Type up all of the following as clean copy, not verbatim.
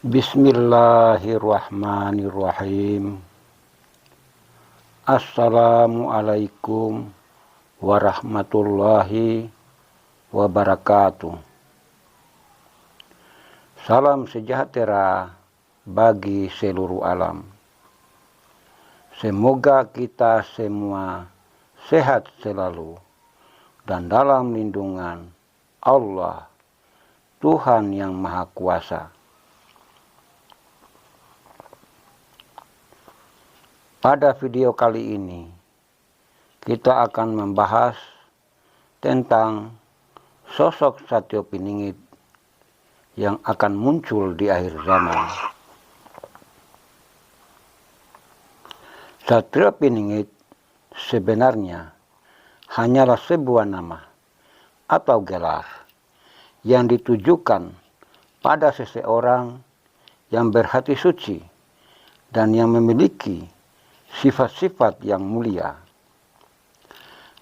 Bismillahirrahmanirrahim. Assalamualaikum warahmatullahi wabarakatuh. Salam sejahtera bagi seluruh alam. Semoga kita semua sehat selalu dan dalam lindungan Allah, Tuhan yang Maha Kuasa. Pada video kali ini, kita akan membahas tentang sosok Satyo Piningit yang akan muncul di akhir zaman. Satyo Piningit sebenarnya hanyalah sebuah nama atau gelar yang ditujukan pada seseorang yang berhati suci dan yang memiliki sifat-sifat yang mulia,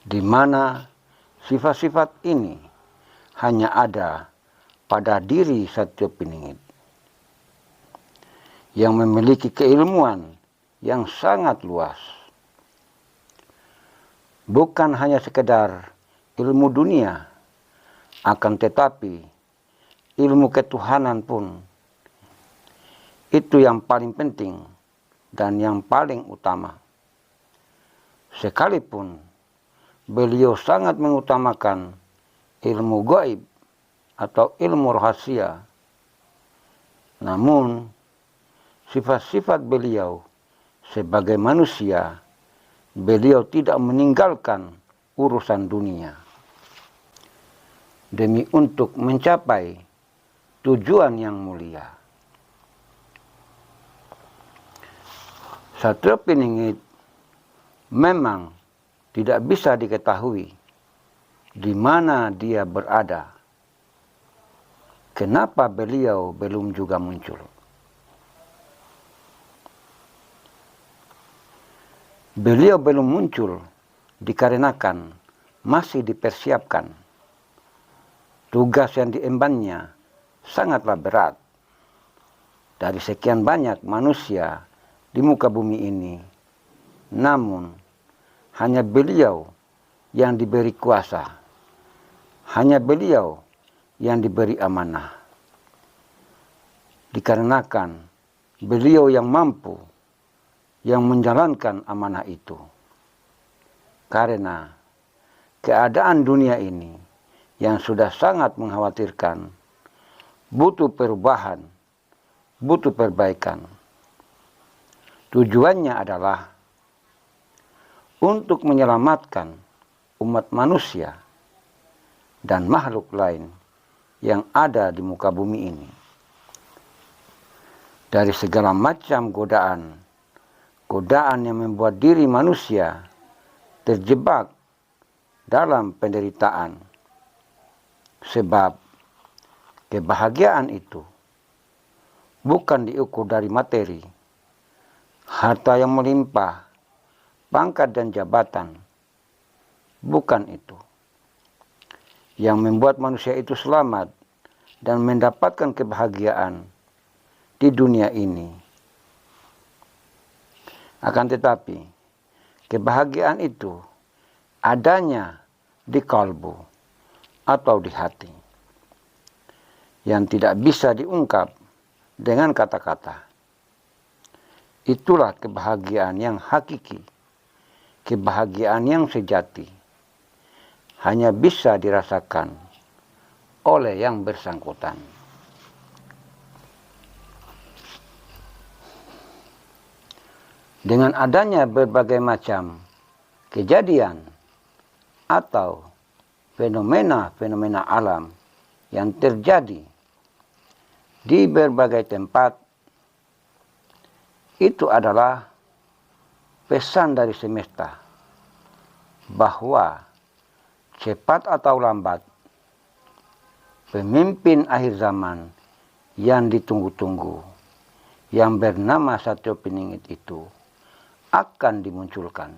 di mana sifat-sifat ini hanya ada pada diri Satyo Piningit yang memiliki keilmuan yang sangat luas. Bukan hanya sekedar ilmu dunia, akan tetapi ilmu ketuhanan pun itu yang paling penting dan yang paling utama. Sekalipun beliau sangat mengutamakan ilmu gaib atau ilmu rahasia, namun sifat-sifat beliau sebagai manusia, beliau tidak meninggalkan urusan dunia demi untuk mencapai tujuan yang mulia. Satyo Piningit memang tidak bisa diketahui di mana dia berada. Kenapa beliau belum juga muncul? Beliau belum muncul dikarenakan masih dipersiapkan. Tugas yang diembannya sangatlah berat. Dari sekian banyak manusia di muka bumi ini, namun hanya beliau yang diberi kuasa, hanya beliau yang diberi amanah, dikarenakan beliau yang mampu yang menjalankan amanah itu. Karena keadaan dunia ini yang sudah sangat mengkhawatirkan, butuh perubahan, butuh perbaikan. Tujuannya adalah untuk menyelamatkan umat manusia dan makhluk lain yang ada di muka bumi ini dari segala macam godaan yang membuat diri manusia terjebak dalam penderitaan. Sebab kebahagiaan itu bukan diukur dari materi, harta yang melimpah, pangkat dan jabatan. Bukan itu yang membuat manusia itu selamat dan mendapatkan kebahagiaan di dunia ini. Akan tetapi, kebahagiaan itu adanya di kalbu atau di hati, yang tidak bisa diungkap dengan kata-kata. Itulah kebahagiaan yang hakiki, kebahagiaan yang sejati, hanya bisa dirasakan oleh yang bersangkutan. Dengan adanya berbagai macam kejadian atau fenomena-fenomena alam yang terjadi di berbagai tempat, itu adalah pesan dari semesta bahwa cepat atau lambat pemimpin akhir zaman yang ditunggu-tunggu, yang bernama Satyo Piningit itu akan dimunculkan.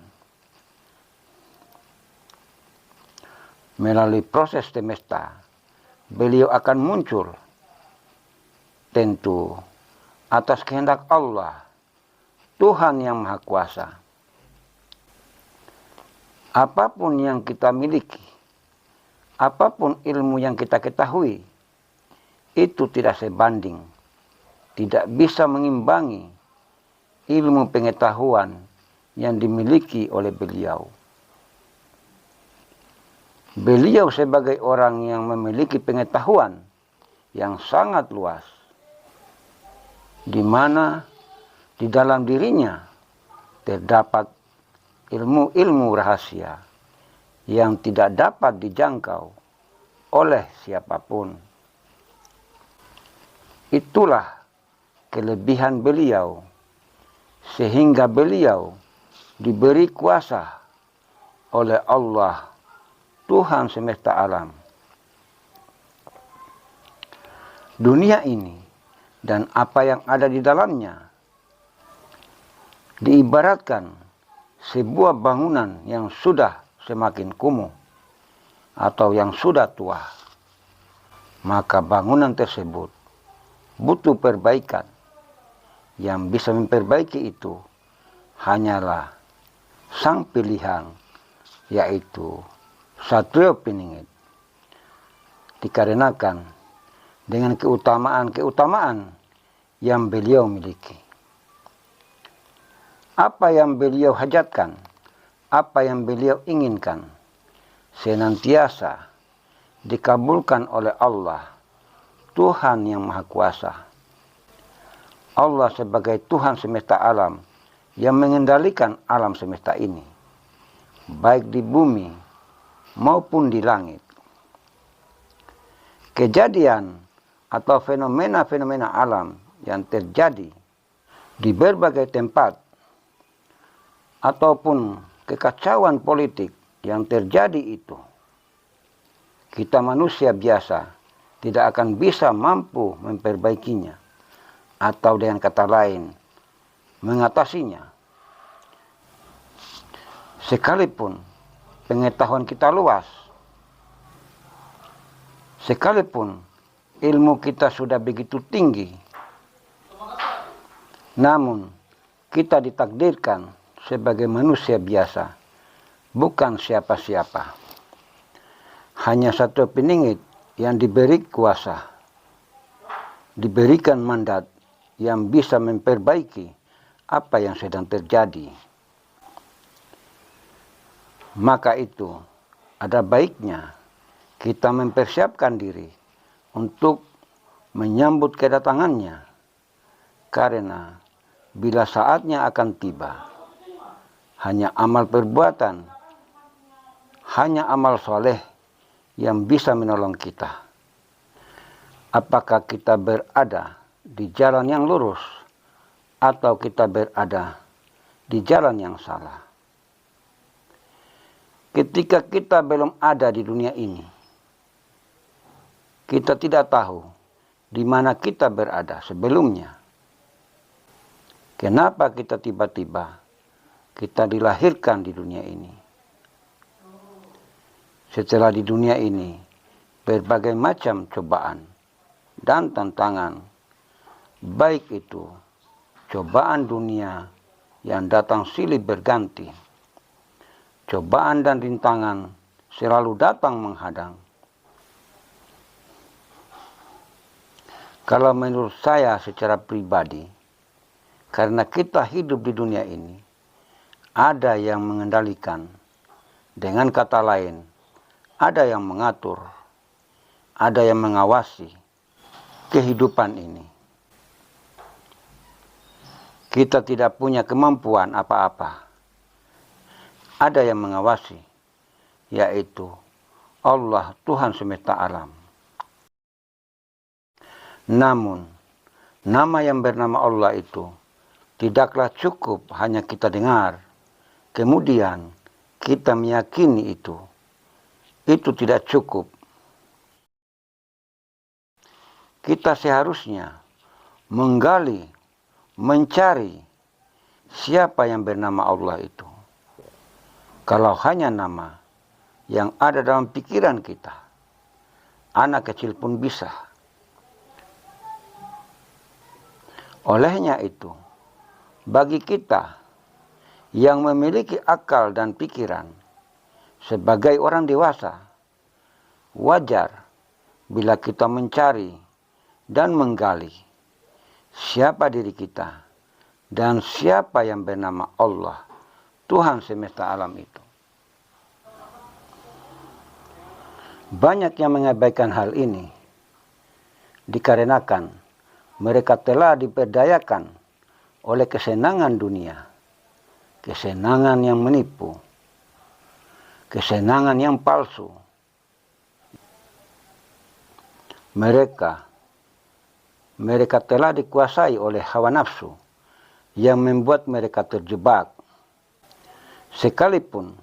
Melalui proses semesta, beliau akan muncul. Tentu atas kehendak Allah, Tuhan yang Maha Kuasa. Apapun yang kita miliki, apapun ilmu yang kita ketahui, itu tidak sebanding, tidak bisa mengimbangi ilmu pengetahuan yang dimiliki oleh beliau. Beliau sebagai orang yang memiliki pengetahuan yang sangat luas, di mana di dalam dirinya terdapat ilmu-ilmu rahasia yang tidak dapat dijangkau oleh siapapun. Itulah kelebihan beliau, sehingga beliau diberi kuasa oleh Allah, Tuhan semesta alam. Dunia ini dan apa yang ada di dalamnya diibaratkan sebuah bangunan yang sudah semakin kumuh atau yang sudah tua. Maka bangunan tersebut butuh perbaikan. Yang bisa memperbaiki itu hanyalah sang pilihan, yaitu Satrio Piningit. Dikarenakan dengan keutamaan-keutamaan yang beliau miliki. Apa yang beliau hajatkan, apa yang beliau inginkan, senantiasa dikabulkan oleh Allah, Tuhan yang Maha Kuasa. Allah sebagai Tuhan semesta alam yang mengendalikan alam semesta ini, baik di bumi maupun di langit. Kejadian atau fenomena-fenomena alam yang terjadi di berbagai tempat ataupun kekacauan politik yang terjadi itu, kita manusia biasa tidak akan bisa mampu memperbaikinya atau dengan kata lain mengatasinya. Sekalipun pengetahuan kita luas, sekalipun ilmu kita sudah begitu tinggi, namun kita ditakdirkan sebagai manusia biasa, bukan siapa-siapa. Hanya Satrio Piningit yang diberi kuasa, diberikan mandat yang bisa memperbaiki apa yang sedang terjadi. Maka itu ada baiknya kita mempersiapkan diri untuk menyambut kedatangannya, karena bila saatnya akan tiba, hanya amal perbuatan, hanya amal soleh yang bisa menolong kita. Apakah kita berada di jalan yang lurus atau kita berada di jalan yang salah. Ketika kita belum ada di dunia ini, kita tidak tahu di mana kita berada sebelumnya. Kenapa kita tiba-tiba kita dilahirkan di dunia ini? Setelah di dunia ini, berbagai macam cobaan dan tantangan, baik itu cobaan dunia yang datang silih berganti, cobaan dan rintangan selalu datang menghadang. Kalau menurut saya secara pribadi, karena kita hidup di dunia ini, ada yang mengendalikan. Dengan kata lain, ada yang mengatur, ada yang mengawasi kehidupan ini. Kita tidak punya kemampuan apa-apa. Ada yang mengawasi, yaitu Allah, Tuhan semesta alam. Namun, nama yang bernama Allah itu tidaklah cukup hanya kita dengar, kemudian kita meyakini itu. Itu tidak cukup. Kita seharusnya menggali, mencari siapa yang bernama Allah itu. Kalau hanya nama yang ada dalam pikiran kita, anak kecil pun bisa. Olehnya itu, bagi kita yang memiliki akal dan pikiran sebagai orang dewasa, wajar bila kita mencari dan menggali siapa diri kita dan siapa yang bernama Allah, Tuhan semesta alam itu. Banyak yang mengabaikan hal ini dikarenakan mereka telah diperdayakan oleh kesenangan dunia, kesenangan yang menipu, kesenangan yang palsu. Mereka telah dikuasai oleh hawa nafsu yang membuat mereka terjebak. Sekalipun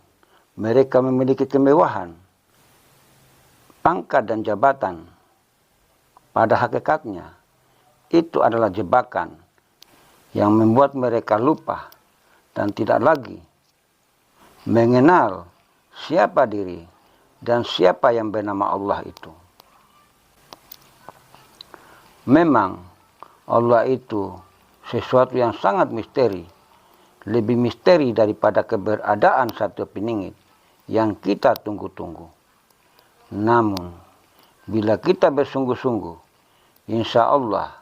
mereka memiliki kemewahan, pangkat dan jabatan, pada hakikatnya itu adalah jebakan yang membuat mereka lupa dan tidak lagi mengenal siapa diri dan siapa yang bernama Allah itu. Memang Allah itu sesuatu yang sangat misteri, lebih misteri daripada keberadaan satu peningit yang kita tunggu-tunggu. Namun, bila kita bersungguh-sungguh, insya Allah,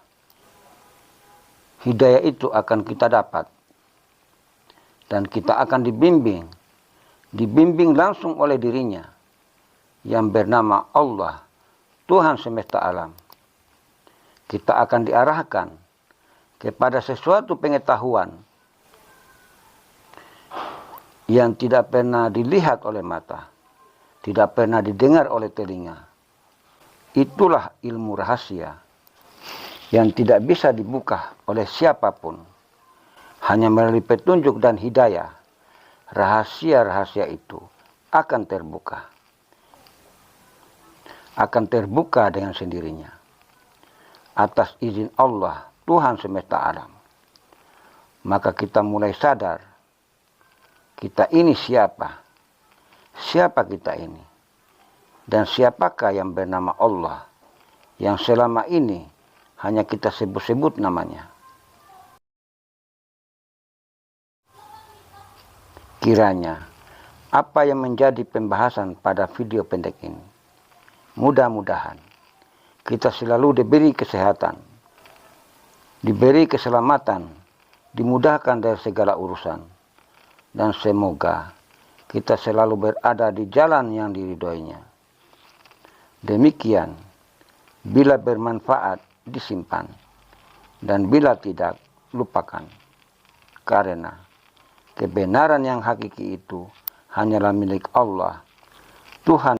hidayah itu akan kita dapat. Dan kita akan dibimbing langsung oleh dirinya, yang bernama Allah, Tuhan semesta alam. Kita akan diarahkan kepada sesuatu pengetahuan yang tidak pernah dilihat oleh mata, tidak pernah didengar oleh telinga. Itulah ilmu rahasia yang tidak bisa dibuka oleh siapapun. Hanya melalui petunjuk dan hidayah, rahasia-rahasia itu akan terbuka. Akan terbuka dengan sendirinya. Atas izin Allah, Tuhan semesta alam. Maka kita mulai sadar, kita ini siapa? Siapa kita ini? Dan siapakah yang bernama Allah, yang selama ini hanya kita sebut-sebut namanya? Kiranya, apa yang menjadi pembahasan pada video pendek ini, mudah-mudahan kita selalu diberi kesehatan, diberi keselamatan, dimudahkan dari segala urusan, dan semoga kita selalu berada di jalan yang diridhoinya. Demikian, bila bermanfaat disimpan, dan bila tidak lupakan, karena kebenaran yang hakiki itu hanyalah milik Allah, Tuhan.